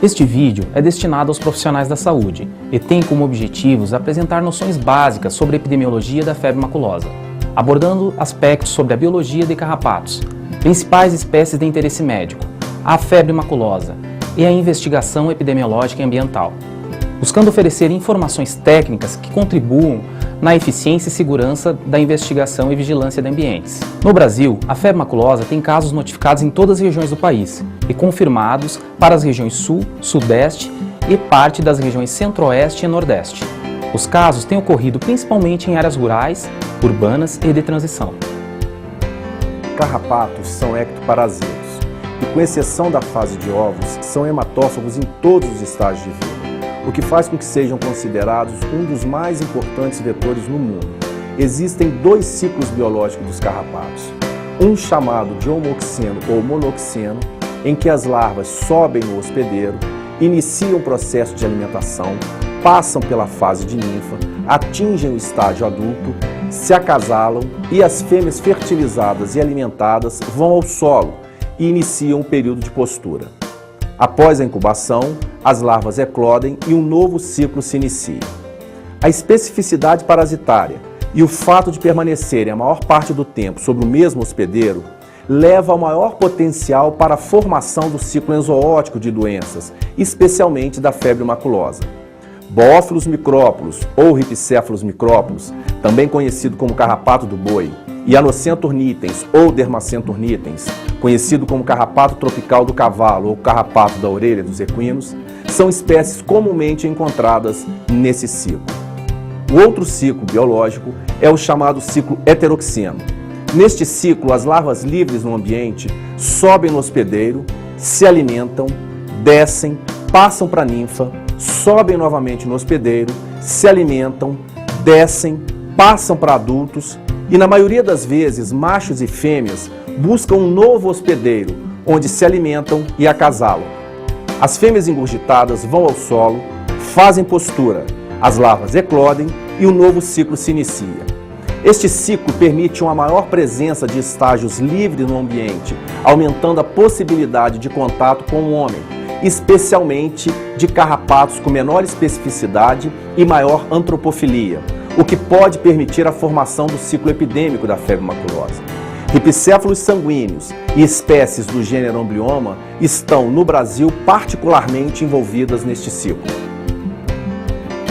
Este vídeo é destinado aos profissionais da saúde e tem como objetivos apresentar noções básicas sobre a epidemiologia da febre maculosa, abordando aspectos sobre a biologia de carrapatos, principais espécies de interesse médico, a febre maculosa e a investigação epidemiológica e ambiental, buscando oferecer informações técnicas que contribuam na eficiência e segurança da investigação e vigilância de ambientes. No Brasil, a febre maculosa tem casos notificados em todas as regiões do país e confirmados para as regiões Sul, Sudeste e parte das regiões Centro-Oeste e Nordeste. Os casos têm ocorrido principalmente em áreas rurais, urbanas e de transição. Carrapatos são ectoparasitos e, com exceção da fase de ovos, são hematófagos em todos os estágios de vida, o que faz com que sejam considerados um dos mais importantes vetores no mundo. Existem dois ciclos biológicos dos carrapatos, um chamado de homoxeno ou monoxeno, em que as larvas sobem no hospedeiro, iniciam o processo de alimentação, passam pela fase de ninfa, atingem o estágio adulto, se acasalam e as fêmeas fertilizadas e alimentadas vão ao solo e iniciam o período de postura. Após a incubação, as larvas eclodem e um novo ciclo se inicia. A especificidade parasitária e o fato de permanecerem a maior parte do tempo sobre o mesmo hospedeiro leva ao maior potencial para a formação do ciclo enzooótico de doenças, especialmente da febre maculosa. Boófilos micrópolos ou Rhipcephalus micrópolos, também conhecido como carrapato do boi, e Anocentur nitens ou Dermacentur nitens, conhecido como carrapato tropical do cavalo ou carrapato da orelha dos equinos, são espécies comumente encontradas nesse ciclo. O outro ciclo biológico é o chamado ciclo heteroxeno. Neste ciclo, as larvas livres no ambiente sobem no hospedeiro, se alimentam, descem, passam para a ninfa, sobem novamente no hospedeiro, se alimentam, descem, passam para adultos e, na maioria das vezes, machos e fêmeas buscam um novo hospedeiro, onde se alimentam e acasalam. As fêmeas engurgitadas vão ao solo, fazem postura, as larvas eclodem e o novo ciclo se inicia. Este ciclo permite uma maior presença de estágios livres no ambiente, aumentando a possibilidade de contato com o homem, especialmente de carrapatos com menor especificidade e maior antropofilia, o que pode permitir a formação do ciclo epidêmico da febre maculosa. Rhipcephalus sanguíneos e espécies do gênero Amblyomma estão, no Brasil, particularmente envolvidas neste ciclo.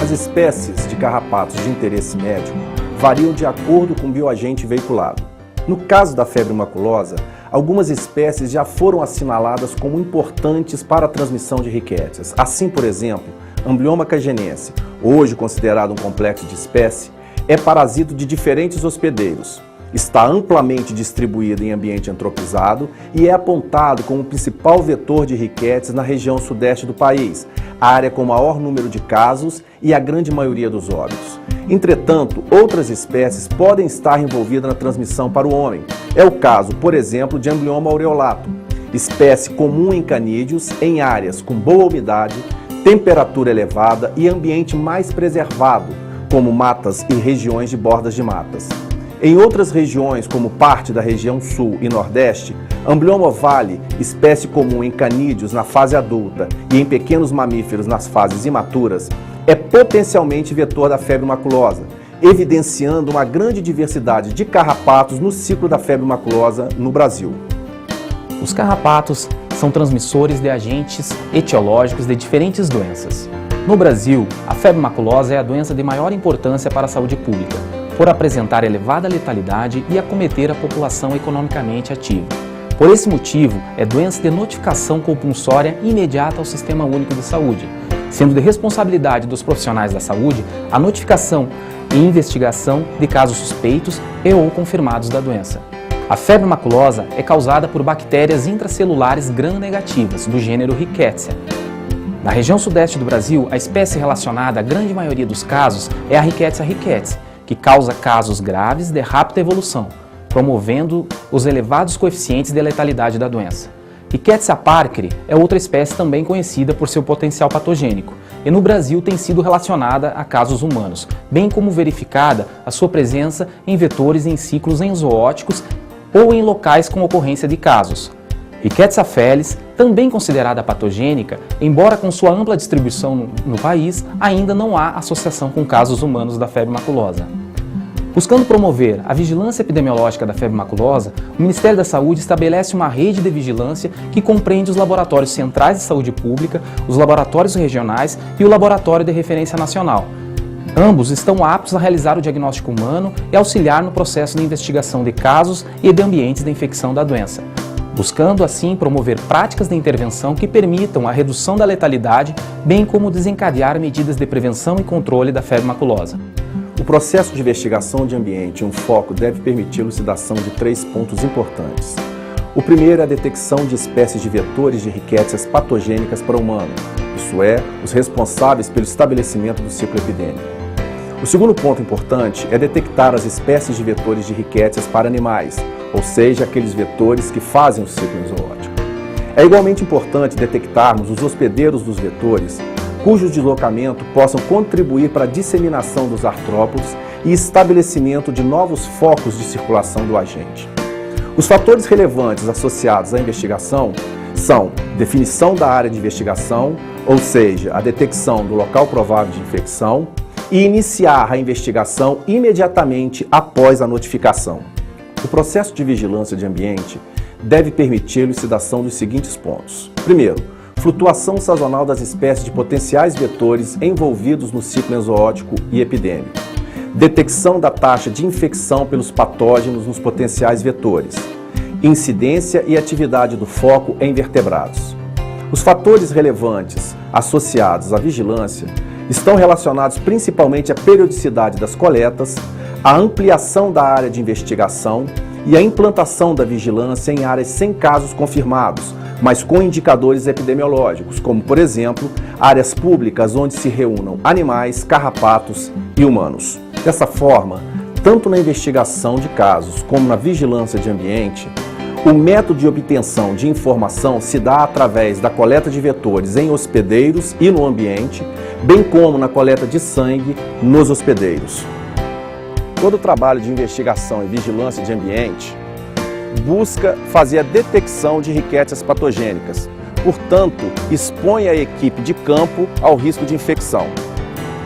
As espécies de carrapatos de interesse médico variam de acordo com o bioagente veiculado. No caso da febre maculosa, algumas espécies já foram assinaladas como importantes para a transmissão de riquétias. Assim, por exemplo, Amblyomma cagenense, hoje considerado um complexo de espécie, é parasito de diferentes hospedeiros. Está amplamente distribuído em ambiente antropizado e é apontado como o principal vetor de riquétias na região sudeste do país, a área com maior número de casos e a grande maioria dos óbitos. Entretanto, outras espécies podem estar envolvidas na transmissão para o homem. É o caso, por exemplo, de Amblyomma aureolatum, espécie comum em canídeos em áreas com boa umidade, temperatura elevada e ambiente mais preservado, como matas e regiões de bordas de matas. Em outras regiões, como parte da região Sul e Nordeste, Amblyomma ovale, espécie comum em canídeos na fase adulta e em pequenos mamíferos nas fases imaturas, é potencialmente vetor da febre maculosa, evidenciando uma grande diversidade de carrapatos no ciclo da febre maculosa no Brasil. Os carrapatos são transmissores de agentes etiológicos de diferentes doenças. No Brasil, a febre maculosa é a doença de maior importância para a saúde pública, por apresentar elevada letalidade e acometer a população economicamente ativa. Por esse motivo, é doença de notificação compulsória imediata ao Sistema Único de Saúde, sendo de responsabilidade dos profissionais da saúde a notificação e investigação de casos suspeitos e ou confirmados da doença. A febre maculosa é causada por bactérias intracelulares gram-negativas, do gênero Rickettsia. Na região sudeste do Brasil, a espécie relacionada à grande maioria dos casos é a Rickettsia rickettsii, que causa casos graves de rápida evolução, promovendo os elevados coeficientes de letalidade da doença. Rickettsia parkeri é outra espécie também conhecida por seu potencial patogênico e no Brasil tem sido relacionada a casos humanos, bem como verificada a sua presença em vetores em ciclos enzoóticos ou em locais com ocorrência de casos. Rickettsia felis, também considerada patogênica, embora com sua ampla distribuição no país, ainda não há associação com casos humanos da febre maculosa. Buscando promover a vigilância epidemiológica da febre maculosa, o Ministério da Saúde estabelece uma rede de vigilância que compreende os laboratórios centrais de saúde pública, os laboratórios regionais e o Laboratório de Referência Nacional. Ambos estão aptos a realizar o diagnóstico humano e auxiliar no processo de investigação de casos e de ambientes de infecção da doença, buscando assim promover práticas de intervenção que permitam a redução da letalidade, bem como desencadear medidas de prevenção e controle da febre maculosa. O processo de investigação de ambiente em um foco deve permitir a elucidação de 3 pontos importantes. O primeiro é a detecção de espécies de vetores de riquétsias patogênicas para o humano, isso é, os responsáveis pelo estabelecimento do ciclo epidêmico. O segundo ponto importante é detectar as espécies de vetores de riquétsias para animais, ou seja, aqueles vetores que fazem o ciclo zoológico. É igualmente importante detectarmos os hospedeiros dos vetores, cujo deslocamento possam contribuir para a disseminação dos artrópodes e estabelecimento de novos focos de circulação do agente. Os fatores relevantes associados à investigação são definição da área de investigação, ou seja, a detecção do local provável de infecção, e iniciar a investigação imediatamente após a notificação. O processo de vigilância de ambiente deve permitir a elucidação dos seguintes pontos. Primeiro, flutuação sazonal das espécies de potenciais vetores envolvidos no ciclo enzootéico e epidêmico. Detecção da taxa de infecção pelos patógenos nos potenciais vetores. Incidência e atividade do foco em vertebrados. Os fatores relevantes associados à vigilância estão relacionados principalmente à periodicidade das coletas, à ampliação da área de investigação e à implantação da vigilância em áreas sem casos confirmados, mas com indicadores epidemiológicos, como, por exemplo, áreas públicas onde se reúnam animais, carrapatos e humanos. Dessa forma, tanto na investigação de casos como na vigilância de ambiente, o método de obtenção de informação se dá através da coleta de vetores em hospedeiros e no ambiente, bem como na coleta de sangue nos hospedeiros. Todo o trabalho de investigação e vigilância de ambiente busca fazer a detecção de riquétsias patogênicas, portanto, expõe a equipe de campo ao risco de infecção.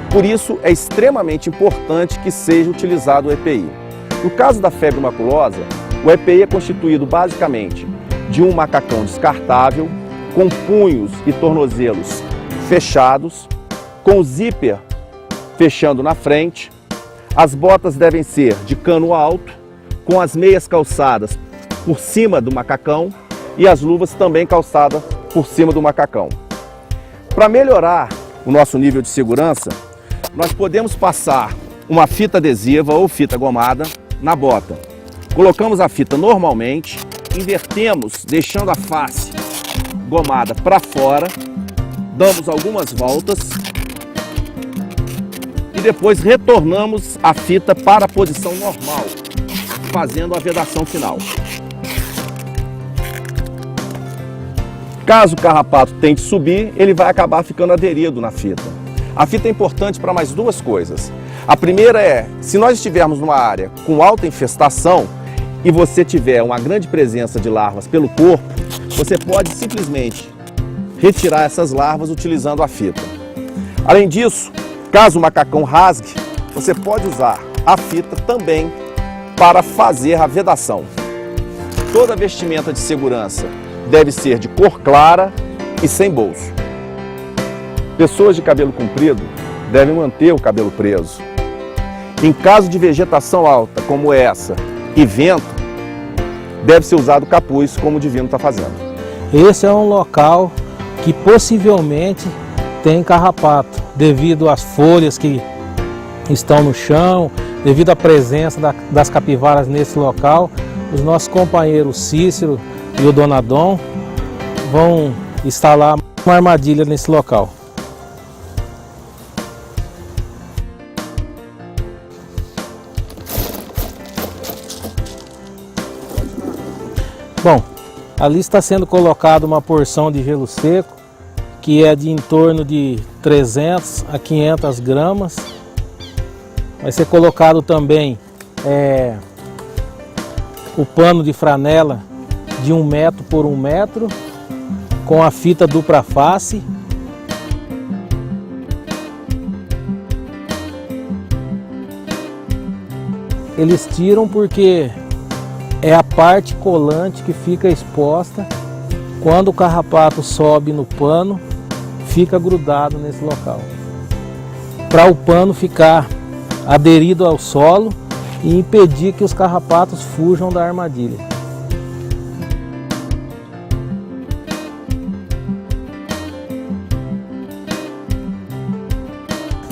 Por isso, é extremamente importante que seja utilizado o EPI. No caso da febre maculosa, o EPI é constituído basicamente de um macacão descartável, com punhos e tornozelos fechados, com o zíper fechando na frente. As botas devem ser de cano alto, com as meias calçadas por cima do macacão e as luvas também calçadas por cima do macacão. Para melhorar o nosso nível de segurança, nós podemos passar uma fita adesiva ou fita gomada na bota. Colocamos a fita normalmente, invertemos deixando a face gomada para fora, damos algumas voltas e depois retornamos a fita para a posição normal, fazendo a vedação final. Caso o carrapato tente subir, ele vai acabar ficando aderido na fita. A fita é importante para mais duas coisas. A primeira é, se nós estivermos numa área com alta infestação e você tiver uma grande presença de larvas pelo corpo, você pode simplesmente retirar essas larvas utilizando a fita. Além disso, caso o macacão rasgue, você pode usar a fita também para fazer a vedação. Toda vestimenta de segurança deve ser de cor clara e sem bolso. Pessoas de cabelo comprido devem manter o cabelo preso. Em caso de vegetação alta, como essa, e vento, deve ser usado capuz, como o Divino está fazendo. Esse é um local que possivelmente tem carrapato, devido às folhas que estão no chão, devido à presença das capivaras nesse local. Os nossos companheiros Cícero e o Donadon vão instalar uma armadilha nesse local. Bom, ali está sendo colocada uma porção de gelo seco, que é de em torno de 300 a 500 gramas. Vai ser colocado também o pano de franela de 1 metro por 1 metro, com a fita dupla face. Eles tiram porque é a parte colante que fica exposta. Quando o carrapato sobe no pano, fica grudado nesse local. Para o pano ficar aderido ao solo e impedir que os carrapatos fujam da armadilha.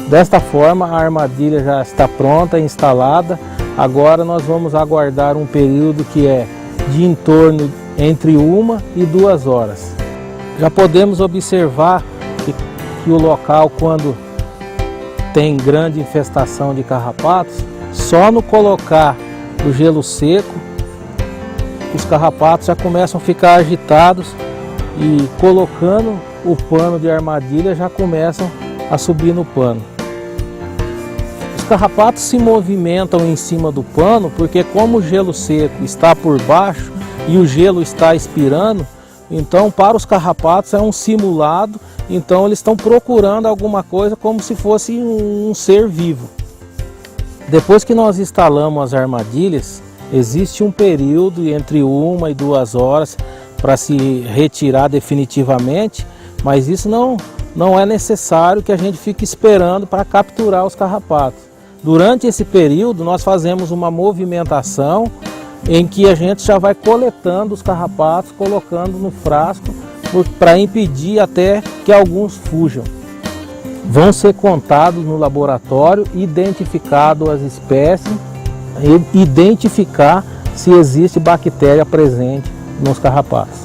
Desta forma, a armadilha já está pronta, instalada. Agora nós vamos aguardar um período que é de em torno entre 1 e 2 horas. Já podemos observar que o local, quando tem grande infestação de carrapatos, só no colocar o gelo seco, os carrapatos já começam a ficar agitados e colocando o pano de armadilha já começam a subir no pano. Os carrapatos se movimentam em cima do pano porque, como o gelo seco está por baixo e o gelo está expirando, então para os carrapatos é um simulado, então eles estão procurando alguma coisa como se fosse um ser vivo. Depois que nós instalamos as armadilhas, existe um período entre 1 e 2 horas para se retirar definitivamente, mas isso não é necessário que a gente fique esperando para capturar os carrapatos. Durante esse período nós fazemos uma movimentação em que a gente já vai coletando os carrapatos, colocando no frasco para impedir até que alguns fujam. Vão ser contados no laboratório, identificado as espécies, identificar se existe bactéria presente nos carrapatos.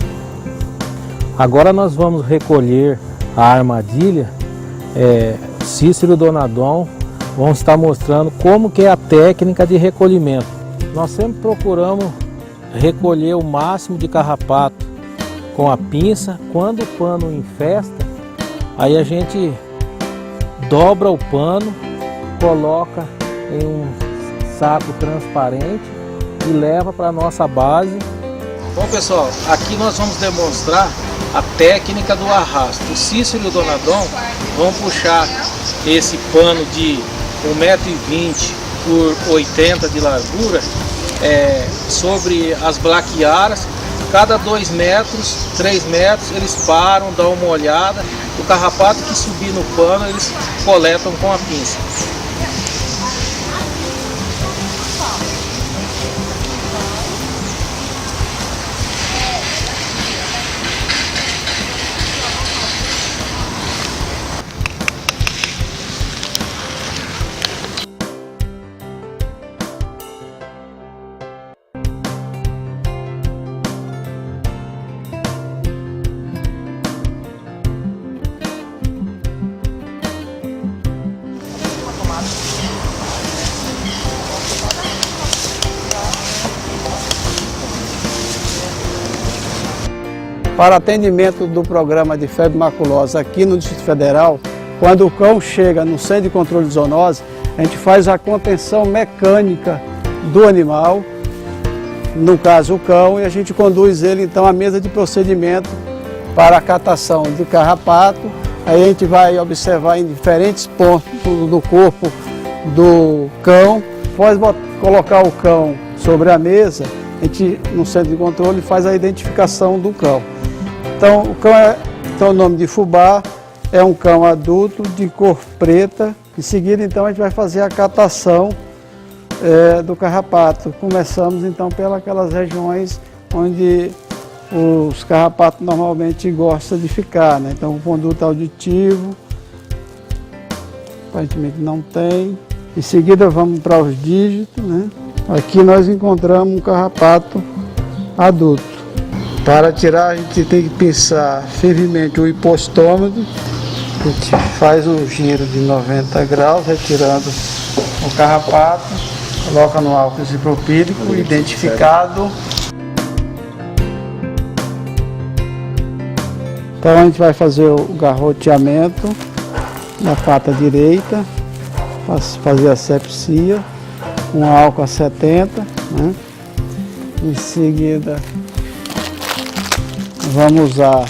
Agora nós vamos recolher a armadilha. Cícero e Dona Dom vão estar mostrando como que é a técnica de recolhimento. Nós sempre procuramos recolher o máximo de carrapato com a pinça. Quando o pano infesta, aí a gente dobra o pano, coloca em um saco transparente e leva para a nossa base. Bom pessoal, aqui nós vamos demonstrar a técnica do arrasto. O Cícero e o Dona Dom vão puxar esse pano de 1,20 m por 80 de largura sobre as blaquiaras. Cada 2 metros, 3 metros, eles param, dão uma olhada. O carrapato que subir no pano, eles coletam com a pinça. Para atendimento do programa de febre maculosa aqui no Distrito Federal, quando o cão chega no centro de controle de zoonose, a gente faz a contenção mecânica do animal, no caso o cão, e a gente conduz ele então à mesa de procedimento para a catação de carrapato. Aí a gente vai observar em diferentes pontos do corpo do cão. Após colocar o cão sobre a mesa, a gente no centro de controle faz a identificação do cão. Então o cão tem o nome de fubá, é um cão adulto de cor preta. Em seguida então a gente vai fazer a catação do carrapato. Começamos então pelas regiões onde os carrapatos normalmente gostam de ficar, né? Então o conduto auditivo, aparentemente não tem. Em seguida vamos para os dígitos, né? Aqui nós encontramos um carrapato adulto. Para tirar a gente tem que pinçar firmemente o hipostômago. A gente faz um giro de 90 graus, retirando o carrapato, coloca no álcool isopropílico, identificado. Então a gente vai fazer o garroteamento na pata direita, fazer a asepsia, com álcool a 70, né? Em seguida vamos usar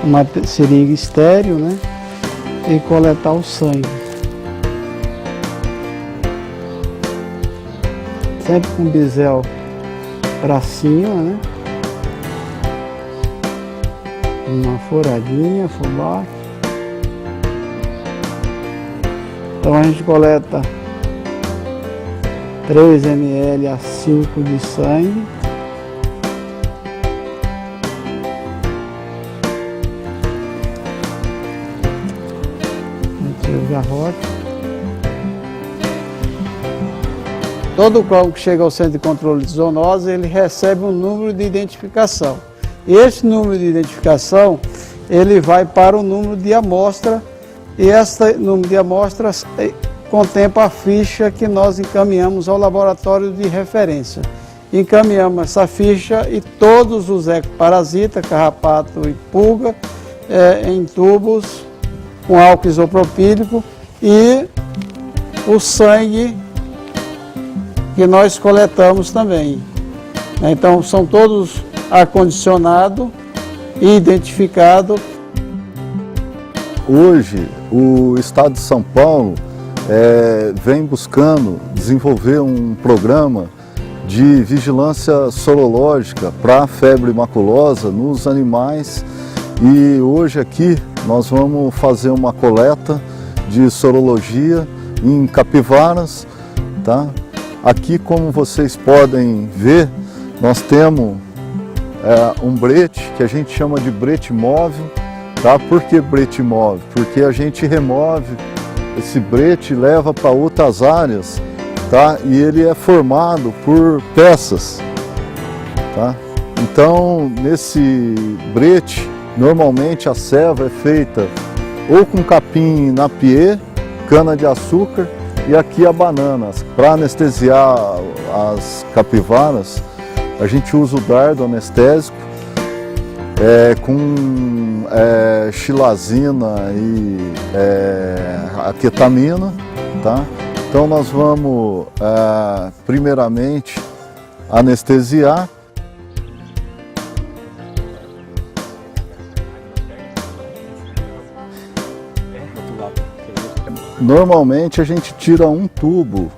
uma seringa estéril, né? E coletar o sangue. Sempre com o bisel para cima, né? Uma furadinha, fubá. Então a gente coleta 3 ml a 5 de sangue. Tira o garrote. Todo cão que chega ao centro de controle de zoonose, ele recebe um número de identificação. E esse número de identificação, ele vai para o número de amostra, e esse número de amostras contempla a ficha que nós encaminhamos ao laboratório de referência. Encaminhamos essa ficha e todos os ecoparasitas, carrapato e pulga, em tubos com álcool isopropílico e o sangue que nós coletamos também. Então são todos acondicionados e identificados. Hoje o Estado de São Paulo vem buscando desenvolver um programa de vigilância sorológica para a febre maculosa nos animais, e hoje aqui nós vamos fazer uma coleta de sorologia em capivaras, tá? Aqui, como vocês podem ver, nós temos um brete que a gente chama de brete móvel, tá? Por que brete móvel? Porque a gente remove esse brete e leva para outras áreas, tá? E ele é formado por peças, tá? Então, nesse brete, normalmente a ceva é feita ou com capim napier, cana de açúcar, e aqui a banana. Para anestesiar as capivaras, a gente usa o dardo anestésico com xilazina e a ketamina, tá? Então nós vamos primeiramente anestesiar. Normalmente a gente tira um tubo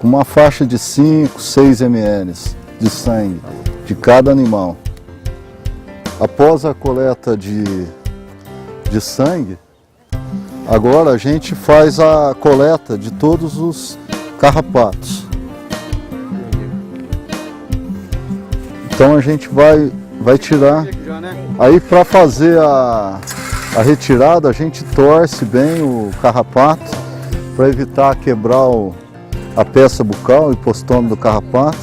com uma faixa de 5, 6 ml de sangue de cada animal. Após a coleta de sangue, agora a gente faz a coleta de todos os carrapatos. Então a gente vai tirar. Aí, para fazer a retirada, a gente torce bem o carrapato para evitar quebrar a peça bucal e hipostômica do carrapato.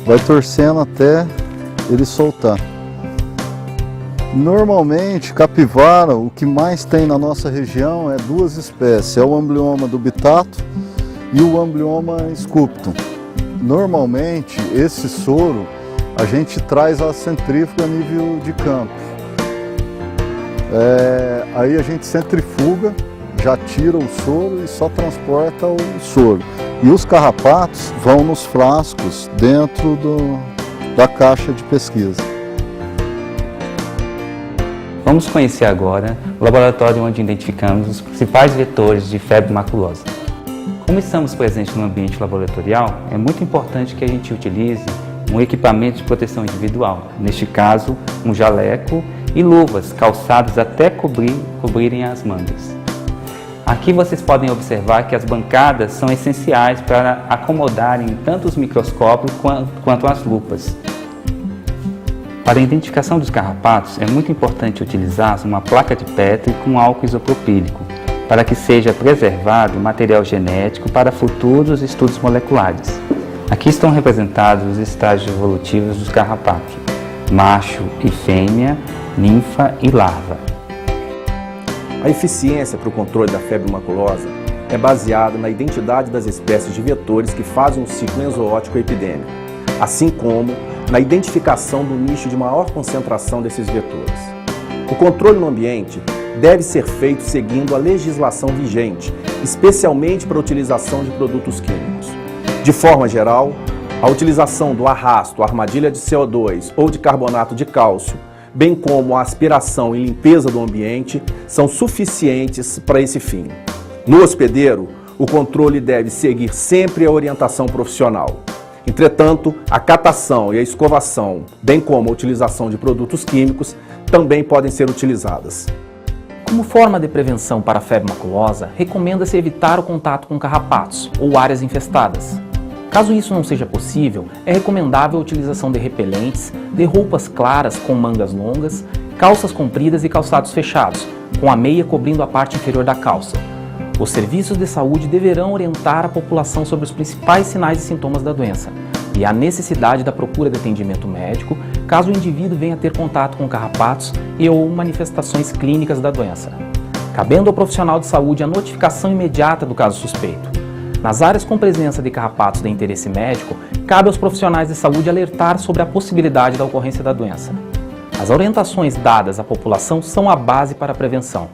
Vai torcendo até ele soltar. Normalmente, capivara, o que mais tem na nossa região é 2 espécies, é o Amblyomma dubitato e o Amblyomma sculptum. Normalmente, esse soro a gente traz à centrífuga a nível de campo. Aí a gente centrifuga, já tira o soro e só transporta o soro. E os carrapatos vão nos frascos dentro da caixa de pesquisa. Vamos conhecer agora o laboratório onde identificamos os principais vetores de febre maculosa. Como estamos presentes no ambiente laboratorial, é muito importante que a gente utilize um equipamento de proteção individual, neste caso um jaleco e luvas calçadas até cobrirem as mangas. Aqui vocês podem observar que as bancadas são essenciais para acomodarem tanto os microscópios quanto as lupas. Para a identificação dos carrapatos, é muito importante utilizar uma placa de Petri com álcool isopropílico, para que seja preservado o material genético para futuros estudos moleculares. Aqui estão representados os estágios evolutivos dos carrapatos: macho e fêmea, ninfa e larva. A eficiência para o controle da febre maculosa é baseada na identidade das espécies de vetores que fazem um ciclo enzooótico epidêmico, assim como na identificação do nicho de maior concentração desses vetores. O controle no ambiente deve ser feito seguindo a legislação vigente, especialmente para a utilização de produtos químicos. De forma geral, A utilização do arrasto, armadilha de CO2 ou de carbonato de cálcio, bem como a aspiração e limpeza do ambiente, são suficientes para esse fim. No hospedeiro, o controle deve seguir sempre a orientação profissional. Entretanto, a catação e a escovação, bem como a utilização de produtos químicos, também podem ser utilizadas. Como forma de prevenção para a febre maculosa, recomenda-se evitar o contato com carrapatos ou áreas infestadas. Caso isso não seja possível, é recomendável a utilização de repelentes, de roupas claras com mangas longas, calças compridas e calçados fechados, com a meia cobrindo a parte inferior da calça. Os serviços de saúde deverão orientar a população sobre os principais sinais e sintomas da doença e a necessidade da procura de atendimento médico caso o indivíduo venha a ter contato com carrapatos e ou manifestações clínicas da doença. Cabendo ao profissional de saúde a notificação imediata do caso suspeito. Nas áreas com presença de carrapatos de interesse médico, cabe aos profissionais de saúde alertar sobre a possibilidade da ocorrência da doença. As orientações dadas à população são a base para a prevenção.